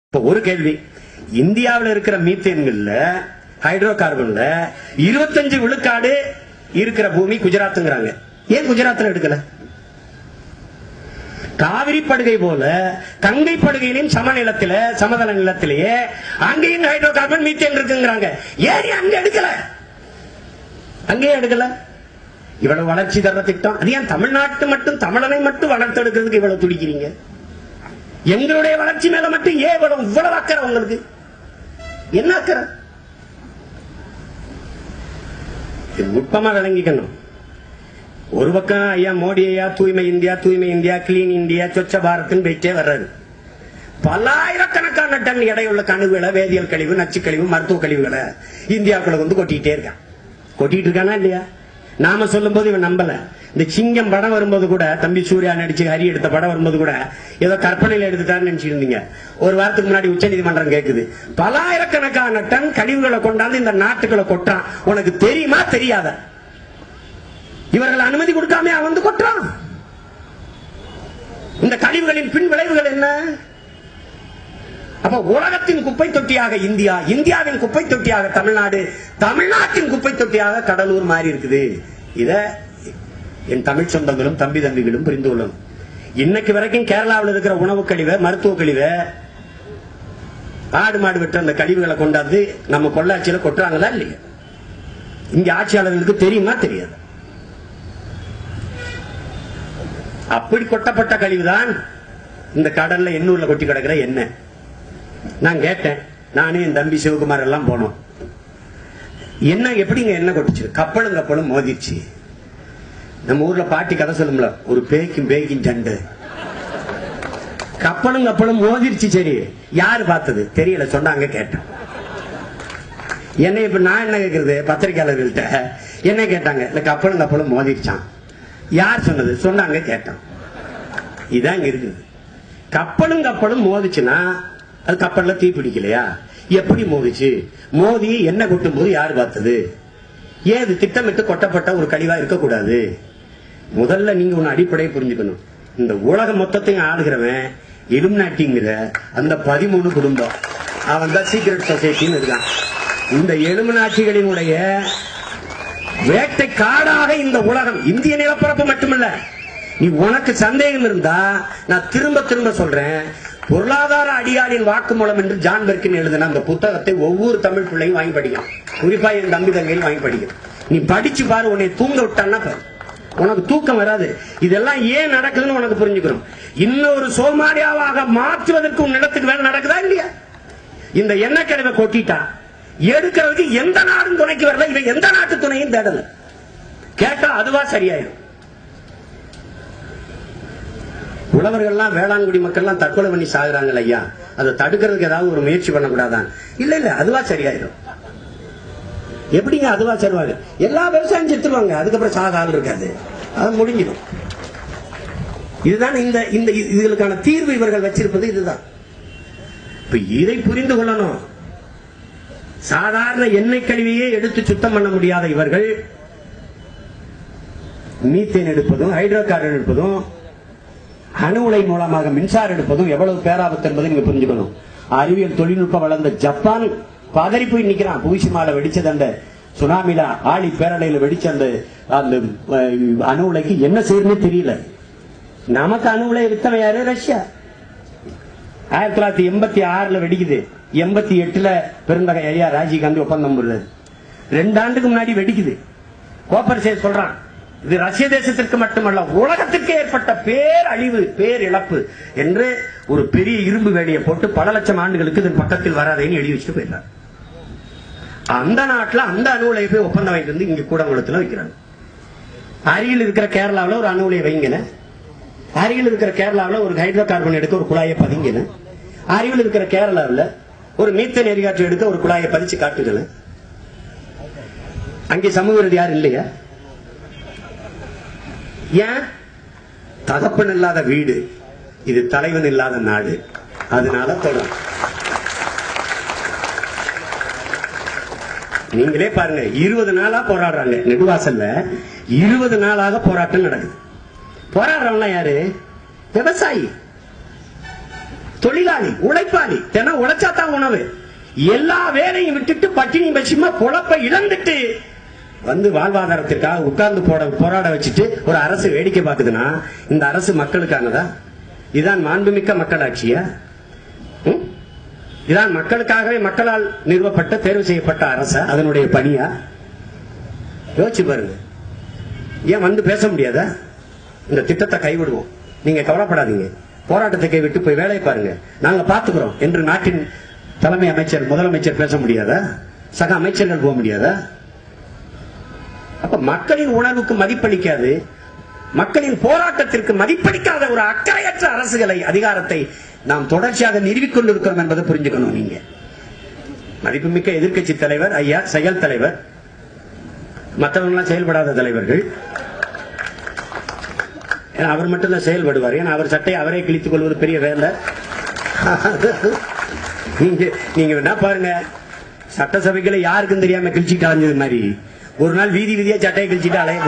இப்ப ஒரு கேள்வி, இந்தியாவில் இருக்கிற மீத்தேன்கள்ல ஹைட்ரோ கார்பன்ல 25 விழுக்காடு இருக்கிற பூமி குஜராத்ங்கிறாங்க. ஏன் குஜராத்ல எடுக்கல? காவிரி படுகை போல கங்கை படுகையிலும் சமநிலத்தில சமதள நிலத்திலேயே அங்கேயும் ஹைட்ரோ கார்பன் மீத்தேன் இருக்குங்கிறாங்க. ஏன் அங்க எடுக்கல? அங்கேயே எடுக்கல. இவ்வளவு வளர்ச்சி தர திட்டம், அது ஏன் தமிழ்நாட்டு மட்டும் தமிழனை மட்டும் வளர்த்தெடுக்கிறதுக்கு இவ்வளவு துடிக்கிறீங்க? எங்களுடைய வளர்ச்சி மேல மட்டும் ஏன் இவ்வளவு அக்கறை? உங்களுக்கு என்ன அக்கறை? நுட்பமா விளங்கிக்கணும். ஒரு பக்கம் ஐயா மோடி ஐயா தூய்மை இந்தியா கிளீன் இந்தியா சொச்ச பாரத் போயிட்டே வர்றாரு. பல்லாயிரக்கணக்கான டன் எடையுள்ள கழிவுகளை, வேதியியல் கழிவு, நச்சு கழிவு, மருத்துவ கழிவுகளை இந்தியாவுக்குள்ள வந்து கொட்டிட்டே இருக்கான். கொட்டிட்டு இருக்கானா இல்லையா? நாம சொல்லும் போது இவன் நம்பல. இந்த சிங்கம் படம் வரும்போது கூட, தம்பி சூர்யா நடிச்சு ஹரி எடுத்த படம் வரும்போது கூட ஏதோ கற்பனையில எடுத்துட்டான்னு நினைச்சிருந்தீங்க. ஒரு வாரத்துக்கு முன்னாடி உச்ச நீதிமன்றம் கேக்குது, பலாயிரக்கணக்கான டன் கழிவுகளை கொண்டாந்து இந்த நாட்டுக்குள்ள கொட்டான். உனக்கு தெரியுமா தெரியாத? இவர்கள் அனுமதி கொடுக்காம அவன் வந்து கொட்டான். இந்த கழிவுகளின் பின் விளைவுகள் என்ன? அப்ப உலகத்தின் குப்பை தொட்டியாக இந்தியா, இந்தியாவின் குப்பை தொட்டியாக தமிழ்நாடு, தமிழ்நாட்டின் குப்பை தொட்டியாக கடலூர் மாறி இருக்குது. இத என் தமிழ் சொந்தங்களும் தம்பி தம்பிகளும் புரிந்து கொள்ளணும். இன்னைக்கு வரைக்கும் கேரளாவில் இருக்கிற உணவு கழிவை, மருத்துவ கழிவை, ஆடு மாடு விட்டு அந்த கழிவுகளை கொண்டாந்து நம்ம பொள்ளாச்சியில கொட்டுறாங்களா இல்லையா? இங்க ஆட்சியாளர்களுக்கு தெரியுமா தெரியாது? அப்படி கொட்டப்பட்ட கழிவுதான் இந்த கடல்ல எண்ணூர்ல கொட்டி கிடக்கிற என்ன. நான் கேட்டேன், நானும் என் தம்பி சிவகுமார் எல்லாம் போனோம். என்ன எப்படிங்க என்ன கொட்டுச்சு? கப்பலும் மோதிருச்சு. நம்ம ஊர்ல பாட்டி கதை சொல்லும்ல, ஒரு பேய்க்கும் சண்டை. கப்பலும் மோதிருச்சு. சரி, யாரு பார்த்தது தெரியல, சொன்னாங்க, கேட்டேன். என்ன இப்ப நான் என்ன கேட்கறது? பத்திரிகையாளர்கள்ட்ட என்ன கேட்டாங்க? இல்ல கப்பலும் மோதிருச்சான். யார் சொன்னது? சொன்னாங்க, கேட்டான். இதான் இங்க இருக்குது. கப்பலும் மோதிச்சுன்னா அது கப்பல்ல தீ பிடிக்கலையா? எப்படி மோதிச்சு? மோதி என்ன கொட்டும் போது யாரு பார்த்தது? ஏது திட்டமிட்டு கொட்டப்பட்ட ஒரு கழிவா இருக்கக்கூடாது. முதல்ல நீங்க ஒன்னு அடிப்படையை புரிஞ்சுக்கணும். இந்த உலகம் மொத்தத்தையும் ஆளுகிறவன் எலுமினாட்டிங்கிற அந்த 13 குடும்பம், அவன் தான் சீக்ரெட் சொசைட்டின்னு இருக்கான். இந்த எலுமினாட்டிகளினுடைய வேட்டை காடாக இந்த உலகம், இந்திய நிலப்பரப்பு மட்டுமல்ல. நீ உனக்கு சந்தேகம் இருந்தா நான் திரும்ப சொல்றேன், பொருளாதார அடியாளின் வாக்குமூலம் என்று ஜான் பெர்கின் எழுதின அந்த புத்தகத்தை ஒவ்வொரு தமிழ் பிள்ளையும் வாங்கி படிக்கும். குறிப்பா என் தம்பி தங்கையும் வாங்கி படிக்கும். நீ படிச்சு பாரு, உன்னை தூங்க விட்டான்னா உனக்கு தூக்கம் வராது. இதெல்லாம் ஏன் நடக்குதுன்னு உனக்கு புரிஞ்சுக்கணும். இன்னொரு சோமாலியாவாக மாற்றுவதற்கு உன் இடத்துக்கு வேலை நடக்குதா இல்லையா? இந்த எண்ணெய் கழிவை கொட்டிட்டா எடுக்கிறதுக்கு எந்த நாடும் துணைக்கு வரல. இவன் எந்த நாட்டு துணையும் தேடல. கேட்டா அதுவா சரியாயிடும். உழவர்கள்லாம், வேளாண்குடி மக்கள்லாம் தற்கொலை பண்ணி சாகுறாங்க ஐயா, அதை தடுக்கிறதுக்கு ஏதாவது ஒரு முயற்சி பண்ணக்கூடாதான்? இல்ல அதுவா சரியாயிடும். எப்படிங்க அதுவா சரிவாங்க? எல்லா விவசாயம் செத்துருவாங்க, அதுக்கப்புறம் சாக ஆள் இருக்காது, அது முடிஞ்சிடும். இதுதான் இந்த இதுகளுக்கான தீர்வு இவர்கள் வச்சிருப்பது. இதுதான் இப்ப இதை புரிந்து கொள்ளணும். சாதாரண எண்ணெய் கழிவையே எடுத்து சுத்தம் பண்ண முடியாத இவர்கள் மீத்தேன் எடுப்பதும், ஹைட்ரோ கார்பன் எடுப்பதும், அணு உலை மூலமாக மின்சாரம் எடுப்பதும் எவ்வளவு பேராபத்து என்பதை நீங்க புரிஞ்சுக்கணும். அறிவியல் தொழில்நுட்பம் வளர்ந்த ஜப்பான் பதறி போய் நிக்கிறான். புவிசிமால வெடிச்சது, அந்த சுனாமில ஆழி பேரலையில வெடிச்ச அந்த அணு உலைக்கு என்ன செய்யணும்னு தெரியல. நமக்கு அணு உலை வித்தவன் யாரு? ரஷ்யா. 1986 வெடிக்குது. 88 பெருந்தகை ஐயா ராஜீவ் காந்தி ஒப்பந்தம் போடுறாரு. 2 ஆண்டுக்கு முன்னாடி வெடிக்குது. கோப்பர் செய்ய சொல்றான், இது ரஷ்ய தேசத்திற்கு மட்டுமல்ல உலகத்திற்கு ஏற்பட்ட பேரழிவு, பேரிழப்பு என்று ஒரு பெரிய இரும்பு வேலையை போட்டு பல லட்சம் ஆண்டுகளுக்கு இதன் பக்கத்தில் வராதேன்னு எழுதி வச்சுட்டு போயிடறாங்க. அந்த நாட்டில் அந்த அணு உலையை போய் ஒப்பந்தம் வாங்கிட்டு வந்து இங்க கூடங்குளத்தில் வைக்கிறாங்க. அருகில் இருக்கிற கேரளாவில் ஒரு அணு உலையை வைங்கன, அருகில் இருக்கிற கேரளாவில் ஒரு ஹைட்ரோ கார்பன் எடுக்க ஒரு குழாயை பதிங்கன, அருகில் இருக்கிற கேரளாவில் ஒரு மீத்தேன் எரிகாற்று எடுக்க ஒரு குழாயை பதிச்சு காட்டுகள். அங்கே சமூக விரோதி யாரும் இல்லையா? ஏன்? தகப்பன் இல்லாத வீடு இது, தலைவன் இல்லாத நாடு. அதனால தொடரும். நீங்களே பாருங்க, 20 நாளா போராடுறாங்க நெடுவாசல்ல. 20 நாளாக போராட்டம் நடக்குது. போராடுறவங்க யாரு? விவசாயி. தொழிலாளி, உழைப்பாளி, தினம் உழைச்சாதான் உணவு. எல்லா வேலையும் விட்டுட்டு பட்டினி பட்சியமா பொழப்ப இழந்துட்டு வந்து வாழ்வாதாரத்திற்காக உட்கார்ந்து போராட வச்சுட்டு ஒரு அரசு வேடிக்கை பார்க்குதுன்னா இந்த அரசு மக்களுக்கானதா? இதான் மாண்புமிக்க மக்களாட்சியா? இதான் மக்களுக்காகவே மக்களால் நிறுவப்பட்ட தேர்வு செய்யப்பட்ட அரசா? அதனுடைய பணியா? யோசிச்சு பாருங்க. ஏன் வந்து பேச முடியாதா? இந்த திட்டத்தை கைவிடுவோம், நீங்க கவலைப்படாதீங்க, போராட்டத்தை கைவிட்டு போய் வேலையை பாருங்க, நாங்க பாத்துக்கிறோம் என்று நாட்டின் தலைமை அமைச்சர், முதலமைச்சர் பேச முடியாதா? சக அமைச்சர்கள் போக முடியாதா? அப்ப மக்களின் உணர்வுக்கு மதிப்பளிக்காது, மக்களின் போராட்டத்திற்கு மதிப்பளிக்காத ஒரு அக்கறையற்ற அரசுகளை, அதிகாரத்தை நாம் தொடர்ச்சியாக நிறுவிக் கொண்டிருக்கிறோம் என்பதை புரிஞ்சுக்கணும். நீங்க மதிப்புமிக்க எதிர்க்கட்சி தலைவர் ஐயா, செயல் தலைவர், மற்றவங்க செயல்படாத தலைவர்கள். அவர் மட்டும்தான் செயல்படுவார். ஏன்னா அவர் சட்டையை அவரே கிழித்துக் கொள்வது பெரிய வேலை. நீங்க என்ன பாருங்க, சட்டசபைகளை யாருக்கும் தெரியாம கிழிச்சிட்டு அலைஞ்சது மாதிரி ஒரு நாள் வீதி வீதியா சட்டையை கிழிச்சிட்டு அலைய